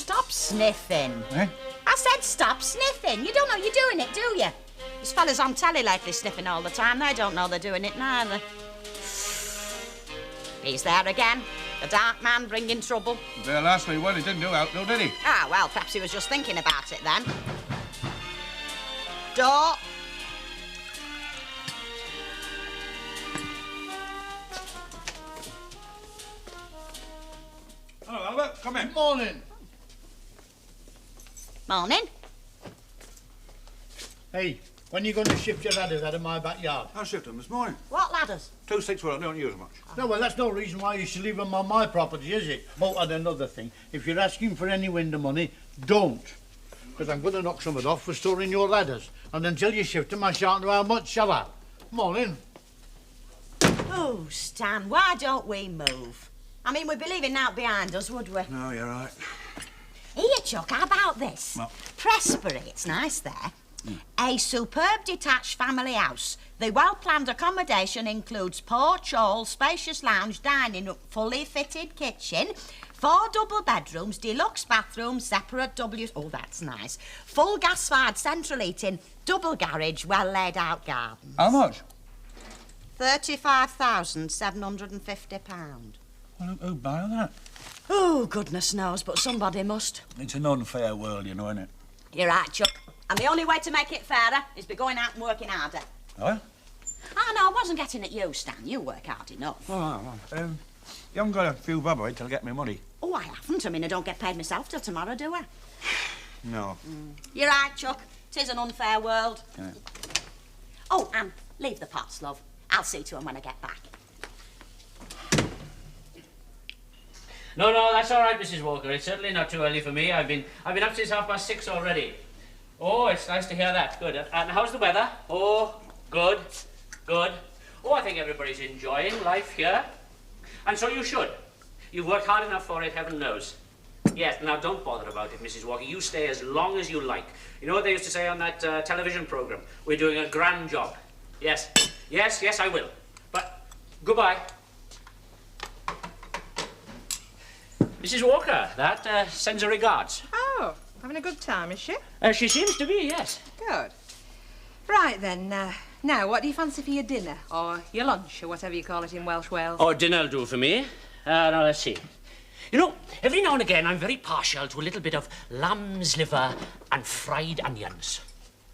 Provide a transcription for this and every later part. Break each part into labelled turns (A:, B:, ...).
A: stop sniffing.
B: Eh?
A: I said stop sniffing. You don't know you're doing it, do you? There's fellas on telly lately sniffing all the time. They don't know they're doing it neither. He's there again. The dark man bringing trouble.
B: There last week, well, he didn't do out, though, did he?
A: Ah, well, perhaps he was just thinking about it then. Door.
B: Hello, Albert. Come in.
C: Morning.
A: Morning.
C: Hey, when are you going to shift your ladders out of my backyard?
B: I shifted them this morning.
A: What ladders?
B: 2 6 foot, I don't use much.
C: No, well, that's no reason why you should leave them on my property, is it? Oh, and another thing, if you're asking for any window money, don't. Because I'm going to knock some of it off for storing your ladders. And until you shift them, I shan't know how much, shall I? Morning.
A: Oh, Stan, why don't we move? I mean, we'd be leaving out behind us, would we?
B: No, you're right.
A: Here, Chuck, how about this?
B: What?
A: Pressbury, it's nice there. A superb detached family house. The well-planned accommodation includes porch, hall, spacious lounge, dining room, fully fitted kitchen, 4 double bedrooms, deluxe bathrooms, separate W's. Oh, that's nice. Full gas-fired central heating, double garage, well-laid-out garden.
B: How much?
A: £35,750.
B: Well, who'd buy that?
A: Oh, goodness knows, but somebody must.
B: It's an unfair world, you know, isn't it?
A: You're right, Chuck. And the only way to make it fairer is by going out and working harder.
B: Oh?
A: Oh, no, I wasn't getting at you, Stan. You work hard enough.
B: Oh, you haven't got a few bob on it till get me money.
A: Oh, I haven't. I mean, I don't get paid myself till tomorrow, do I?
B: No.
A: You're right, Chuck. 'Tis an unfair world.
B: Yeah.
A: Oh, and leave the pots, love. I'll see to 'em when I get back.
D: No, that's all right, Mrs. Walker. It's certainly not too early for me. I've been up since 6:30 already. Oh, it's nice to hear that. Good. And how's the weather? Oh, good. Oh, I think everybody's enjoying life here. And so you should. You've worked hard enough for it, heaven knows. Yes, now don't bother about it, Mrs. Walker. You stay as long as you like. You know what they used to say on that television program? We're doing a grand job. Yes, I will. But goodbye. Mrs. Walker, that sends her regards.
E: Oh, having a good time, is she?
D: She seems to be, yes.
E: Good. Right then, now, what do you fancy for your dinner? Or your lunch, or whatever you call it in Welsh Wales?
D: Oh, dinner'll do for me. Now, let's see. You know, every now and again I'm very partial to a little bit of lamb's liver and fried onions.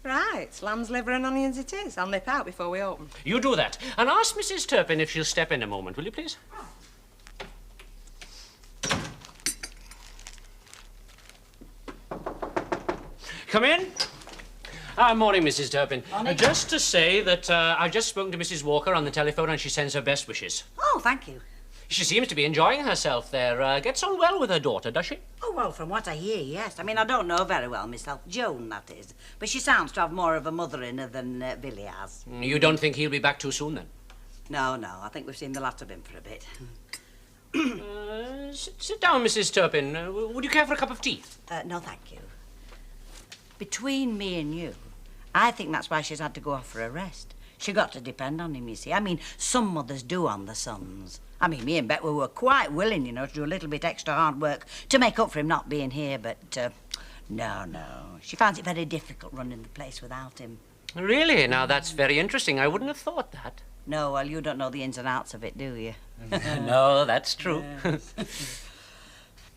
E: Right, lamb's liver and onions it is. I'll nip out before we open.
D: You do that. And ask Mrs. Turpin if she'll step in a moment, will you, please? Come in. Morning, Mrs. Turpin.
A: Morning.
D: Just to say that I've just spoken to Mrs. Walker on the telephone and she sends her best wishes.
A: Oh, thank you.
D: She seems to be enjoying herself there. Gets on well with her daughter, does she?
F: Oh, well, from what I hear, yes. I mean, I don't know very well myself. Joan, that is. But she sounds to have more of a mother in her than Billy has.
D: You don't think he'll be back too soon, then?
F: No. I think we've seen the last of him for a bit.
D: Sit down, Mrs. Turpin. Would you care for a cup of tea?
F: No, thank you. Between me and you, I think that's why she's had to go off for a rest. She got to depend on him, you see. I mean, some mothers do on the sons. I mean, me and Bet were quite willing, you know, to do a little bit extra hard work to make up for him not being here, but no. She finds it very difficult running the place without him.
D: Really? Now, that's very interesting. I wouldn't have thought that.
F: No, well, you don't know the ins and outs of it, do you?
D: No, that's true.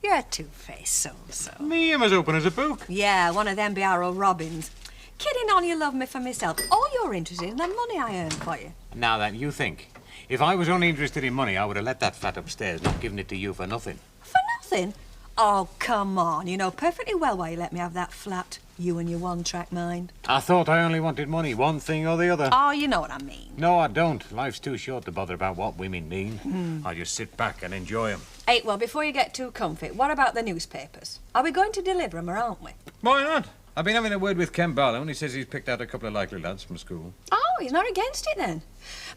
E: You're a two-faced so-and-so.
B: Me, I'm as open as a book.
E: Yeah, one of them be our old Robins. Kidding on you love me for myself. All you're interested in the money I earn for you.
G: Now then, you think. If I was only interested in money, I would have let that flat upstairs, not given it to you for nothing.
E: For nothing? Oh, come on. You know perfectly well why you let me have that flat. You and your one-track mind.
G: I thought I only wanted money, one thing or the other.
E: Oh, you know what I mean.
G: No, I don't. Life's too short to bother about what women mean. I just sit back and enjoy them.
E: Hey, well, before you get too comfy, what about the newspapers? Are we going to deliver them or aren't we?
G: Why not? I've been having a word with Ken Barlow, and he says he's picked out a couple of likely lads from school.
E: Oh, he's not against it then.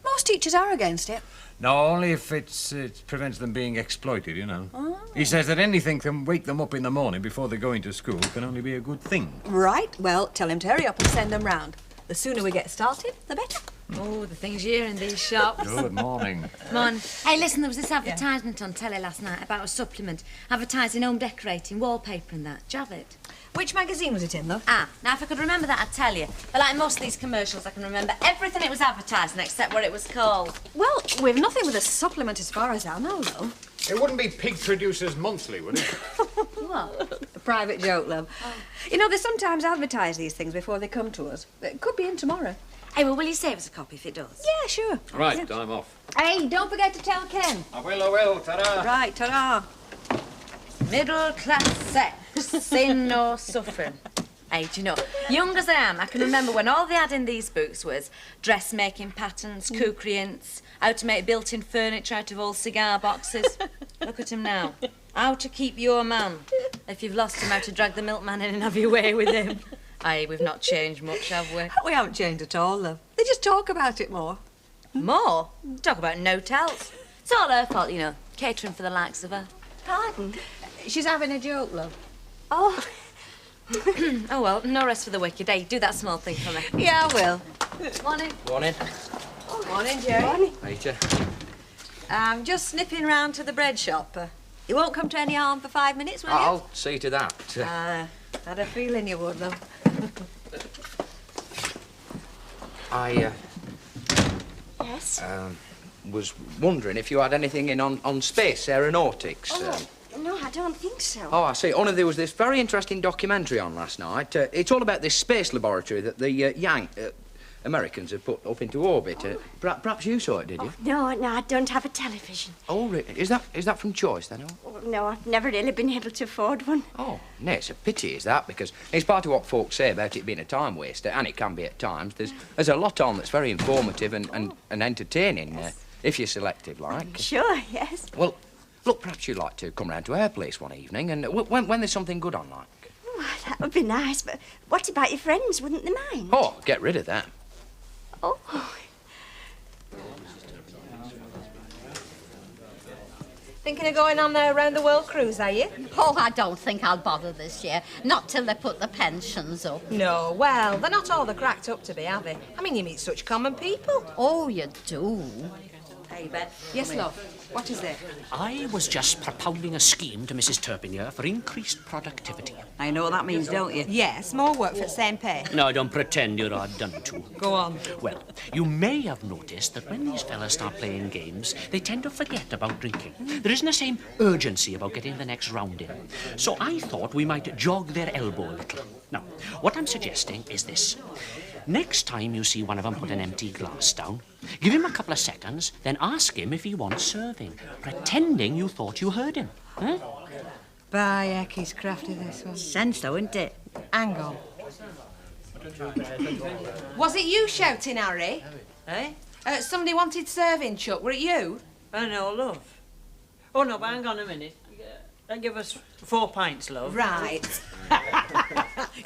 E: Most teachers are against it.
G: No, only if it prevents them being exploited, you know.
E: Oh.
G: He says that anything can wake them up in the morning before they go into school can only be a good thing.
E: Right, well, tell him to hurry up and send them round. The sooner we get started, the better. Oh, the things you hear in these shops.
G: Good morning.
E: Morning. Hey, listen, there was this advertisement on telly last night about a supplement advertising home decorating, wallpaper and that. Do you have it?
H: Which magazine was it in, though?
E: Ah, now if I could remember that, I'd tell you. But like most of these commercials, I can remember everything it was advertising except what it was called.
H: Well, we've nothing with a supplement as far as I know, though.
G: It wouldn't be Pig Producers Monthly, would it?
E: What?
H: A private joke, love. Oh. You know, they sometimes advertise these things before they come to us. It could be in tomorrow.
E: Hey, well, will you save us a copy if it does?
H: Yeah, sure.
G: Right, I'm off.
H: Hey, don't forget to tell Ken.
G: I will, ta-da.
H: Right, ta-da.
E: Middle class sex, sin or suffering. Hey, do you know, young as I am, I can remember when all they had in these books was dressmaking patterns, cookery hints, how to make built-in furniture out of old cigar boxes. Look at him now. How to keep your man. If you've lost him, how to drag the milkman in and have your way with him. Aye, we've not changed much, have we?
H: We haven't changed at all, love. They just talk about it more.
E: More? Talk about no tells. It's all her fault, you know, catering for the likes of her.
H: Pardon? She's having a joke, love.
E: Oh. Oh, well, no rest for the wicked. Hey, do that small thing for me.
H: Yeah, I will.
E: Morning.
I: Morning.
H: Oh, morning, Jerry. Morning.
I: Rita.
H: I'm just snipping round to the bread shop. You won't come to any harm for 5 minutes, will you?
I: I'll see to that.
H: Had a feeling you would, love.
I: I
H: Yes?
I: was wondering if you had anything in on space aeronautics.
H: No, I don't think so.
I: Oh, I see. Only there was this very interesting documentary on last night. It's all about this space laboratory that the Americans have put up into orbit. Perhaps you saw it, did you?
J: No, I don't have a television.
I: Oh, really? Is that from choice, then?
J: Oh, no, I've never really been able to afford one.
I: Oh, no, it's a pity, is that? Because it's part of what folks say about it being a time waster, and it can be at times. There's a lot on that's very informative and entertaining, if you're selective, like.
J: Sure, yes.
I: Well, look, perhaps you'd like to come round to our place one evening, and when there's something good on, like.
J: Oh, that would be nice, but what about your friends? Wouldn't they mind?
I: Oh, get rid of them.
J: Oh.
H: Thinking of going on a round-the-world cruise, are you?
A: Oh, I don't think I'll bother this year. Not till they put the pensions up.
H: No, well, they're not all they're cracked up to be, are they? I mean, you meet such common people.
A: Oh, you do.
H: Hey, Beth. Yes, love. What is it?
K: I was just propounding a scheme to Mrs. Turpin here for increased productivity.
F: I know what that means, don't you?
H: Yes, more work for the same pay.
K: No, don't pretend you're hard done to.
H: Go on.
K: Well, you may have noticed that when these fellas start playing games, they tend to forget about drinking. There isn't the same urgency about getting the next round in. So I thought we might jog their elbow a little. Now, what I'm suggesting is this. Next time you see one of them put an empty glass down, give him a couple of seconds, then ask him if he wants serving, pretending you thought you heard him. Huh?
H: By heck, he's crafty, this one.
F: Sense, though, isn't it?
H: Hang on. Was it you shouting, Harry?
L: Eh?
H: Somebody wanted serving, Chuck. Were it you?
L: Oh, no, love. Oh, no, but hang on a minute. Give us 4 pints, love.
H: Right.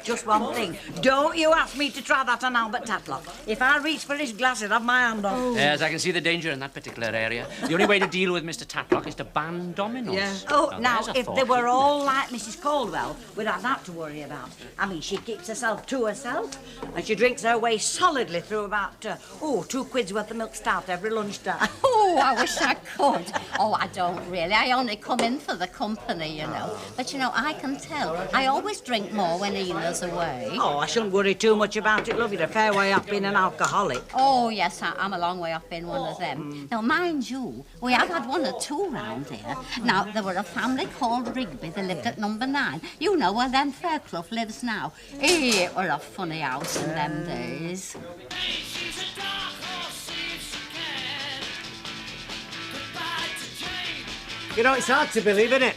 F: Just one thing. Don't you ask me to try that on Albert Tatlock. If I reach for his glass, he'll have my hand off.
K: Oh. Yes, I can see the danger in that particular area. The only way to deal with Mr. Tatlock is to ban dominoes.
F: Yeah. Oh, now,
K: there's a
F: if
K: thought.
F: they were all like Mrs. Caldwell, we'd have that to worry about. I mean, she keeps herself to herself, and she drinks her way solidly through about, 2 quid's worth of milk stout every lunchtime.
A: Oh, I wish I could. Oh, I don't really. I only come in for the company, you know. But, you know, I can tell. I always drink more when Ena's away.
F: Oh, I shouldn't worry too much about it, love. You're a fair way up being an alcoholic.
A: Oh, yes, I'm a long way off being one of them. Now, mind you, we have had 1 or 2 round here. Now, there were a family called Rigby. They lived at number 9. You know where then Fairclough lives now. It were a funny house in them days.
M: You know, it's hard to believe, isn't it?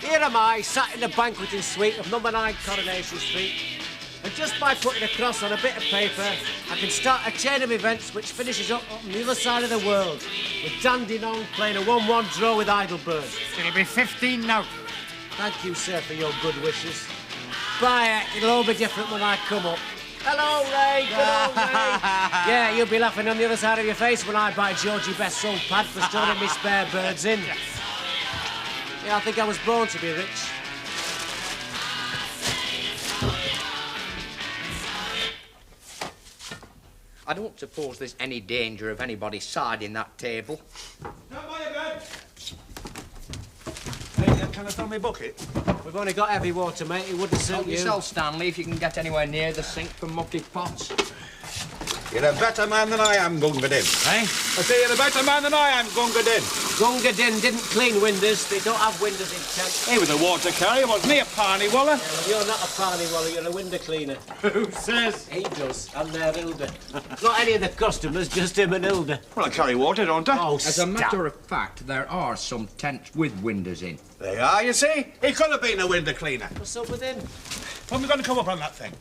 M: Here am I, sat in the banqueting suite of number 9 Coronation Street, and just by putting a cross on a bit of paper, I can start a chain of events which finishes up on the other side of the world, with Dandenong playing a 1-1 draw with Heidelberg.
C: It'll be 15 now.
M: Thank you, sir, for your good wishes. Bye, it'll all be different when I come up. Hello, Ray. Good old Ray. Yeah, you'll be laughing on the other side of your face when I buy Georgie Best's old pad for storing me spare birds in. Yeah, I think I was born to be rich.
I: I don't suppose there's any danger of anybody siding that table.
B: Not by your bed. Hey, can I throw my bucket?
M: We've only got heavy water, mate. It wouldn't suit
I: Help
M: you.
I: yourself, Stanley, if you can get anywhere near the sink for mucky pots.
B: You're a better man than I am, Gunga Din.
M: Eh?
B: I say you're a better man than I am, Gunga Din.
M: Gunga Din didn't clean windows. They don't have windows in town.
B: He was a water carrier, wasn't he, a parney waller?
M: You're not a parley waller, you're a window cleaner.
B: Who says?
M: He does, and they're Hilda. Not any of the customers, just him and Hilda.
B: Well, I carry water, don't I?
M: Oh,
I: As a matter of fact, there are some tents with windows in.
B: They are, you see? He could have been a window cleaner.
M: What's up with him?
B: When we going to come up on that thing?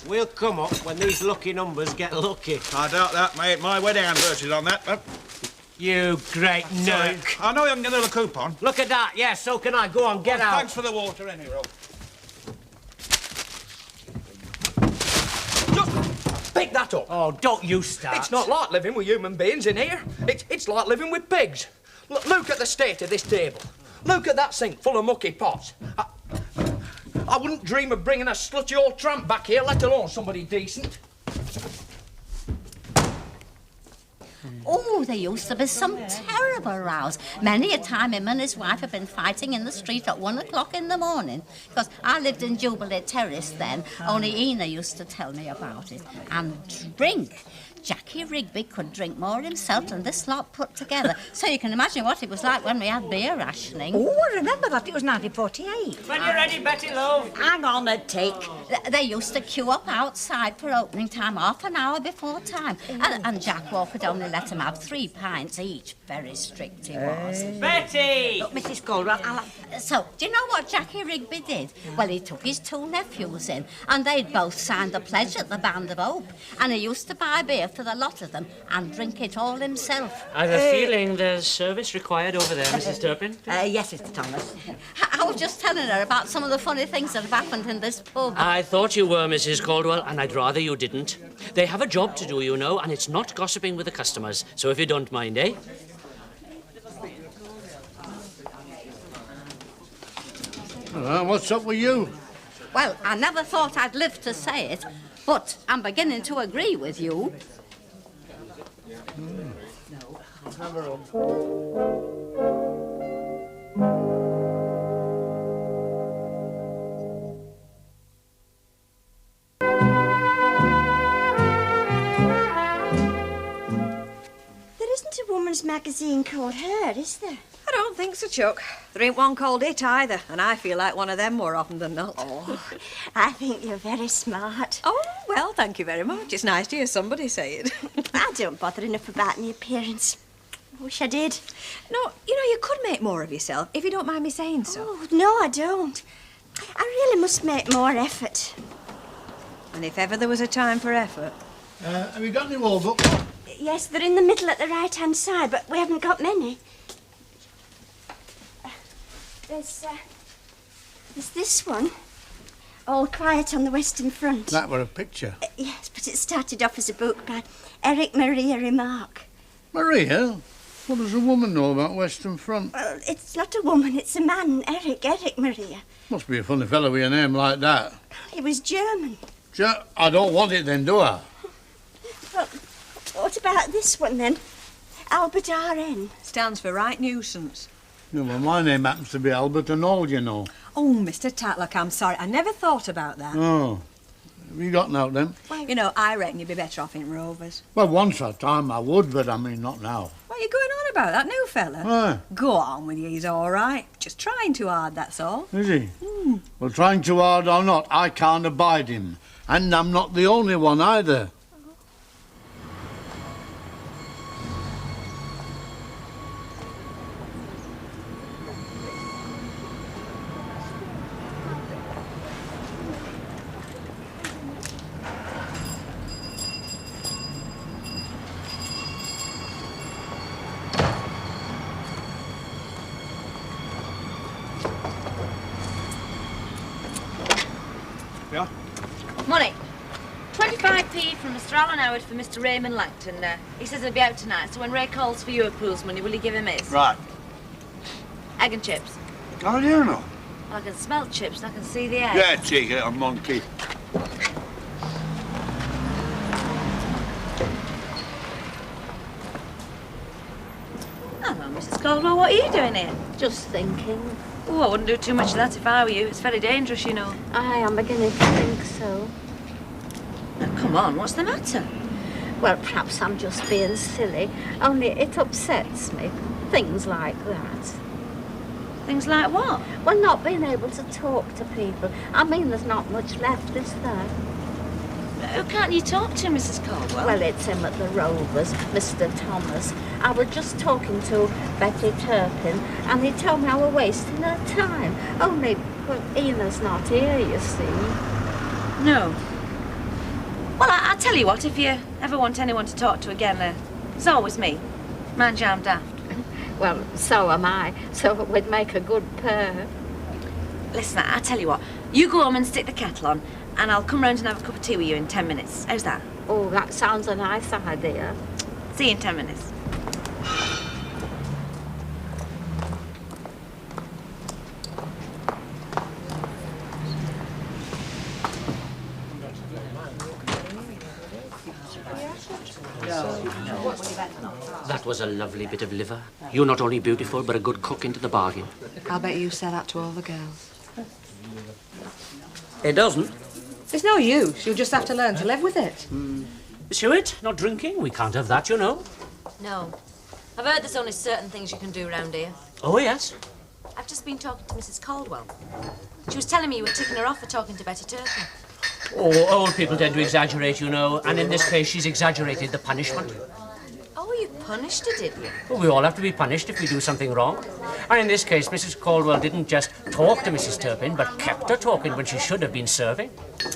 M: We'll come up when these lucky numbers get lucky.
B: I doubt that, mate. My wedding anniversary's on that.
M: You great nerd.
B: I know you can get another coupon.
M: Look at that. Yeah, so can I. Go on, get out.
B: Thanks for the water, anyway.
I: Just pick that up.
M: Oh, don't you start.
I: It's not like living with human beings in here. It's like living with pigs. Look at the state of this table. Look at that sink full of mucky pots. I wouldn't dream of bringing a slutty old tramp back here, let alone somebody decent.
N: Oh, there used to be some terrible rows. Many a time him and his wife have been fighting in the street at 1 o'clock in the morning. Because I lived in Jubilee Terrace then, only Ina used to tell me about it. And drink. Jackie Rigby could drink more himself than this lot put together. So you can imagine what it was like when we had beer rationing.
F: Oh, I remember that. It was 1948.
L: When you're ready, Betty Love.
N: Hang on a tick. They used to queue up outside for opening time half an hour before time. And Jack Walker would only let them have 3 pints each. Very strict he was.
L: Betty!
F: Look, Mrs. Caldwell,
N: So, do you know what Jackie Rigby did? Well, he took his 2 nephews in, and they'd both signed the pledge at the Band of Hope. And he used to buy beer for the lot of them and drink it all himself.
D: I have a feeling there's service required over there, Mrs. Turpin.
F: Yes, Mr. Thomas.
N: I was just telling her about some of the funny things that have happened in this pub.
D: I thought you were, Mrs. Caldwell, and I'd rather you didn't. They have a job to do, you know, and it's not gossiping with the customers. So if you don't mind, eh?
C: What's up with you?
N: Well, I never thought I'd live to say it, but I'm beginning to agree with you.
J: There isn't a woman's magazine called Her, is there?
H: I don't think so, Chuck. There ain't one called It either, and I feel like one of them more often than not.
J: Oh, I think you're very smart.
H: Oh, well, thank you very much. It's nice to hear somebody say it.
J: I don't bother enough about my appearance. I wish I did.
H: No, you know, you could make more of yourself, if you don't mind me saying so.
J: Oh, no, I don't. I really must make more effort.
H: And if ever there was a time for effort...
C: Have you got any more books?
J: Yes, they're in the middle at the right-hand side, but we haven't got many. There's this one. All Quiet on the Western Front.
C: That were a picture.
J: Yes, but it started off as a book by Eric Maria Remarque.
C: Maria? What does a woman know about Western Front?
J: Well, it's not a woman, it's a man, Eric Maria.
C: Must be a funny fellow with a name like that.
J: He was German.
C: I don't want it then, do I?
J: Well, what about this one then? Albert R.N.
H: Stands for Right Nuisance.
C: Yeah, well, my name happens to be Albert and all, you know.
H: Oh, Mr. Tatlock, I'm sorry. I never thought about that.
C: Oh. Have you got out then?
H: You know, I reckon you'd be better off in Rovers.
C: Well, once a time I would, but I mean, not now.
H: What are you going on about, that new fella?
C: Aye.
H: Go on with you, he's all right. Just trying too hard, that's all.
C: Is he? Well, trying too hard or not, I can't abide him. And I'm not the only one either.
B: Yeah?
E: Money. 25p from Mr. Alan Howard for Mr. Raymond Langton. He says he'll be out tonight, so when Ray calls for your pool's money, will you give him his?
B: Right.
E: Egg and chips.
B: How do you know?
E: Well, I can smell chips and I can see the egg.
B: Yeah, cheeky little monkey.
E: What are you doing here?
N: Just thinking.
E: Oh, I wouldn't do too much of that if I were you. It's very dangerous, you know.
N: I am beginning to think so.
E: Now, come on, what's the matter?
N: Well, perhaps I'm just being silly, only it upsets me. Things like that.
E: Things like what?
N: Well, not being able to talk to people. I mean, there's not much left, is there?
E: Who can't you talk to, Mrs. Caldwell?
N: Well, it's him at the Rovers, Mr. Thomas. I was just talking to Betty Turpin, and he told me I were wasting her time. Only, well, Ina's not here, you see.
E: No. Well, I'll tell you what, if you ever want anyone to talk to again, it's always me. Mind you, I'm daft.
N: Well, so am I, so we'd make a good pair.
E: Listen, I'll tell you what. You go home and stick the kettle on, and I'll come round and have a cup of tea with you in 10 minutes. How's that?
N: Oh, that sounds a nice idea.
E: See you in 10 minutes.
K: That was a lovely bit of liver. You're not only beautiful, but a good cook into the bargain.
H: I'll bet you say that to all the girls.
K: It doesn't.
H: There's no use. You'll just have to learn to live with it.
K: Miss Hewitt, not drinking? We can't have that, you know.
E: No. I've heard there's only certain things you can do round here.
K: Oh, yes?
E: I've just been talking to Mrs. Caldwell. She was telling me you were ticking her off for talking to Betty Turpin.
K: Oh, old people tend to exaggerate, you know, and in this case she's exaggerated the punishment.
E: Oh, you punished her, did you?
K: Well, we all have to be punished if we do something wrong. And in this case, Mrs. Caldwell didn't just talk to Mrs. Turpin, but kept her talking when she should have been serving.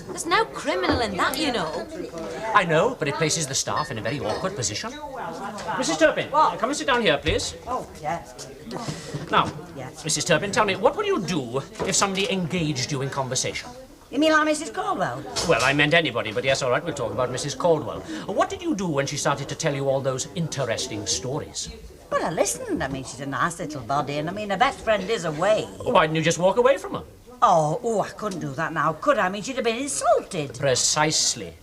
E: There's no criminal in that, you know.
K: I know, but it places the staff in a very awkward position. Mrs. Turpin, come and sit down here, please.
F: Oh, yes.
K: Now, Mrs. Turpin, tell me, what would you do if somebody engaged you in conversation?
F: You mean like Mrs. Caldwell?
K: Well, I meant anybody, but yes, all right, we'll talk about Mrs. Caldwell. What did you do when she started to tell you all those interesting stories?
F: Well, I listened. I mean, she's a nice little body, and I mean, her best friend is away.
K: Why didn't you just walk away from her?
F: Oh, I couldn't do that now, could I? I mean, she'd have been insulted.
K: Precisely.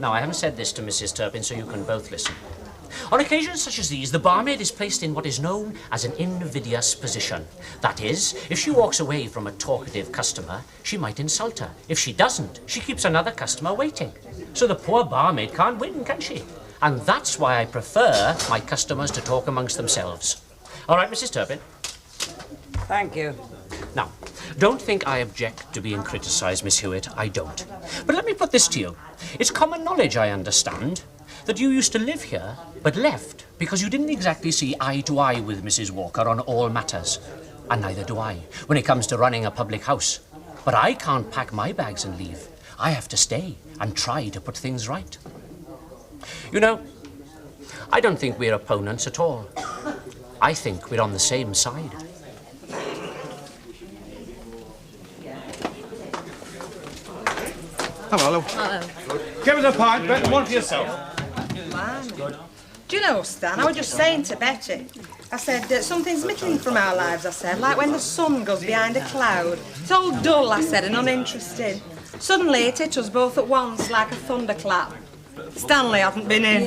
K: Now, I haven't said this to Mrs. Turpin, so you can both listen. On occasions such as these, the barmaid is placed in what is known as an invidious position. That is, if she walks away from a talkative customer, she might insult her. If she doesn't, she keeps another customer waiting. So the poor barmaid can't win, can she? And that's why I prefer my customers to talk amongst themselves. All right, Mrs. Turpin?
F: Thank you.
K: Now, don't think I object to being criticised, Miss Hewitt. I don't. But let me put this to you. It's common knowledge, I understand, that you used to live here, but left because you didn't exactly see eye to eye with Mrs. Walker on all matters. And neither do I, when it comes to running a public house. But I can't pack my bags and leave. I have to stay and try to put things right. You know, I don't think we're opponents at all. I think we're on the same side.
B: Hello.
H: Hello.
B: Give us a pint, Bet, one for yourself.
O: Do you know, Stan, I was just saying to Betty, I said, something's missing from our lives, I said, like when the sun goes behind a cloud. It's all dull, I said, and uninteresting. Suddenly it hit us both at once like a thunderclap. Stanley hasn't been in.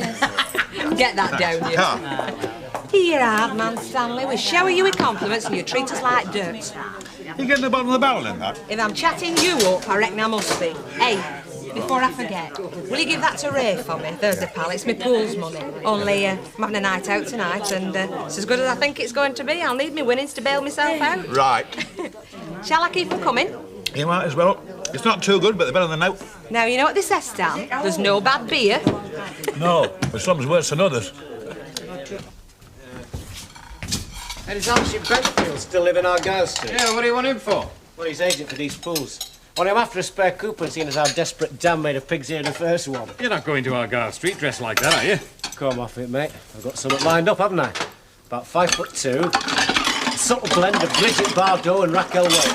H: Get that down, you.
O: Here, hard man, Stanley. We shower you with compliments and you treat us like dirt.
B: You getting the bottom of the barrel in that?
O: If I'm chatting you up, I reckon I must be. Hey, before I forget, will you give that to Ray for me, Thursday, pal? It's my pool's money. Only, I'm having a night out tonight, and it's as good as I think it's going to be. I'll need my winnings to bail myself out.
B: Right.
O: Shall I keep them coming?
B: You might as well. It's not too good, but they're better than out.
O: Now, you know what they say, Stan? There's no bad beer.
B: No, but some's worse than others.
M: And is Archie Bankfield still live in our girls' street?
I: Yeah, what do you want him for?
M: Well, he's agent for these pools. Well, I'm after a spare coupon, seeing as how desperate Dan made a pig's ear in the first one.
G: You're not going to Argyle Street dressed like that, are you?
M: Come off it, mate. I've got something lined up, haven't I? About 5'2", a subtle blend of Bridget Bardot and Raquel Welch.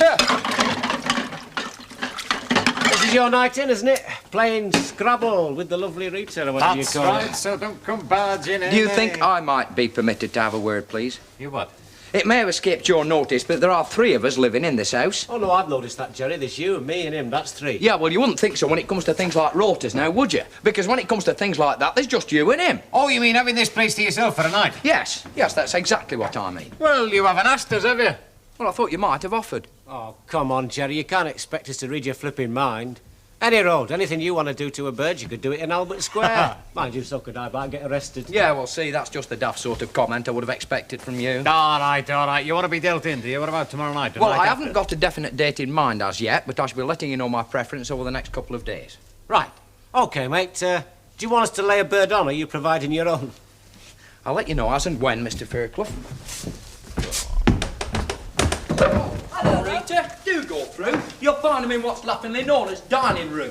M: This is your night in, isn't it? Playing Scrabble with the lovely Rita, or whatever you call
G: That's right, so don't come barging in.
P: Do you think I might be permitted to have a word, please?
G: You what?
I: It may have escaped your notice, but there are 3 of us living in this house.
M: Oh, no, I've noticed that, Jerry. There's you and me and him. That's 3.
I: Yeah, well, you wouldn't think so when it comes to things like rotas now, would you? Because when it comes to things like that, there's just you and him.
G: Oh, you mean having this place to yourself for a night?
I: Yes, that's exactly what I mean.
G: Well, you haven't asked us, have you?
I: Well, I thought you might have offered.
M: Oh, come on, Jerry. You can't expect us to read your flipping mind. Any road, anything you want to do to a bird, you could do it in Albert Square. Mind you, so could I, but I'd get arrested.
I: Yeah, well, see, that's just the daft sort of comment I would have expected from you.
G: All right. You want to be dealt in, do you? What about tomorrow night?
I: Well, I haven't got a definite date in mind as yet, but I shall be letting you know my preference over the next couple of days.
M: Right. OK, mate. Do you want us to lay a bird on, or are you providing your own?
I: I'll let you know as and when, Mr. Fairclough. Hello, Rita. Do go through. You'll find him in what's laughingly known as dining room.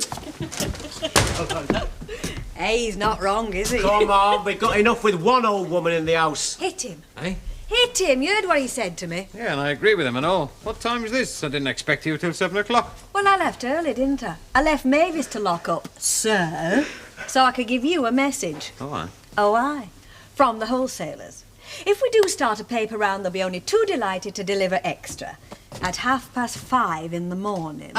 H: Hey, he's not wrong, is he?
M: Come on, we've got enough with one old woman in the house.
H: Hit him.
G: Eh?
H: Hit him. You heard what he said to me.
G: Yeah, and I agree with him and all. What time is this? I didn't expect you till 7 o'clock.
H: Well, I left early, didn't I? I left Mavis to lock up, sir, so I could give you a message.
G: Oh, aye.
H: Oh, aye. From the wholesalers. If we do start a paper round, they'll be only too delighted to deliver extra at 5:30 in the morning.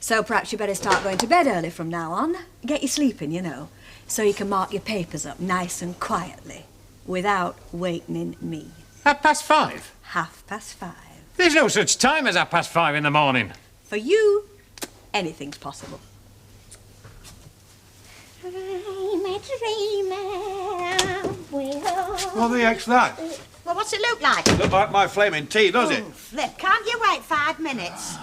H: So perhaps you better start going to bed early from now on. Get you sleeping, you know, so you can mark your papers up nice and quietly without wakening me.
G: 5:30?
H: 5:30.
G: There's no such time as 5:30 in the morning.
H: For you, anything's possible.
B: What the heck's that?
A: Well, what's it look like?
B: Look like my flaming tea, does it?
A: Flip, can't you wait 5 minutes?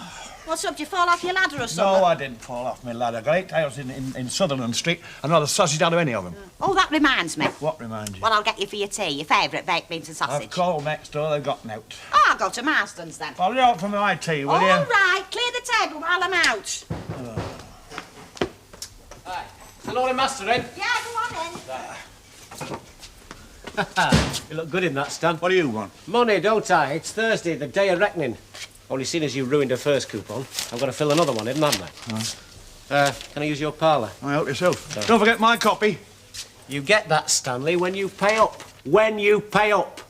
A: What's up, did you fall off your ladder or something?
B: No, I didn't fall off my ladder. I got 8 tails in Sutherland Street and not a sausage out of any of them.
A: Oh, that reminds me.
B: What reminds you?
A: Well, I'll get you for your tea, your favourite baked beans and sausage.
B: I've called next door, they've got out.
A: Oh, I'll go to Marston's then.
B: Well, look out for my tea, will
A: All
B: you?
A: right, clear the table while I'm out.
M: Aye. Hello, Master, then.
A: Yeah, go on in.
M: You look good in that, Stan.
B: What do you want?
M: Money, don't I? It's Thursday, the day of reckoning. Only seen as you ruined the first coupon, I've got to fill another one in, haven't I? Can I use your parlour?
B: Well, help yourself. Don't forget my copy.
M: You get that, Stanley, when you pay up. When you pay up.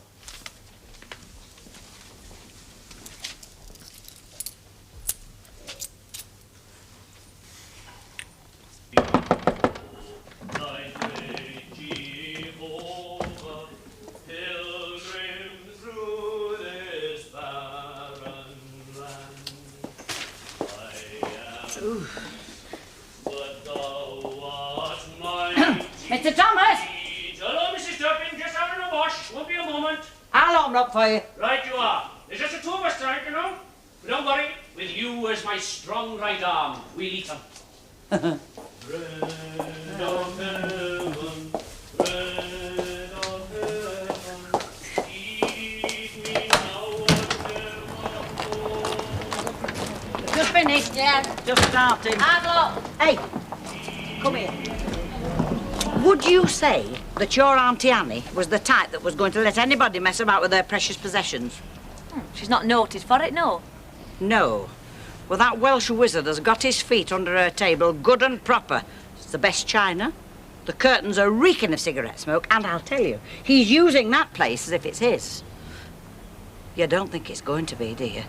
F: Mr. Thomas!
D: Hello, Mrs. Turpin. Just having a wash. Won't be a moment.
F: I'll open up for you.
D: Right you are. There's just the 2 of us tonight, you know. But don't worry. With you as my strong right arm, we'll eat them. Bread of heaven, bread of heaven, eat me now and
F: Just finished, yeah. Just started.
A: Adlo.
F: Hey, come here. Would you say that your Auntie Annie was the type that was going to let anybody mess about with their precious possessions?
E: She's not noted for it, no.
F: No. Well, that Welsh wizard has got his feet under her table good and proper. It's the best china. The curtains are reeking of cigarette smoke, and I'll tell you, he's using that place as if it's his. You don't think it's going to be, do you?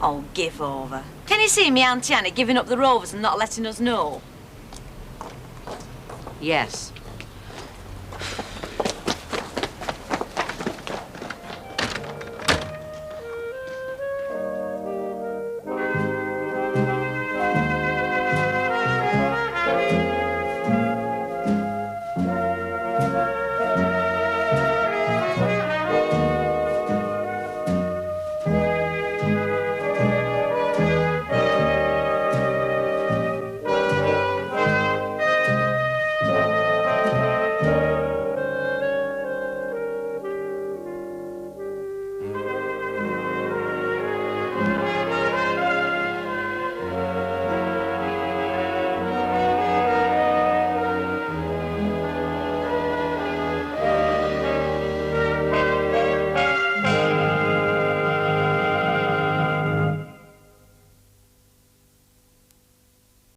E: Oh, give over. Can you see me, Auntie Annie, giving up the Rovers and not letting us know?
F: Yes.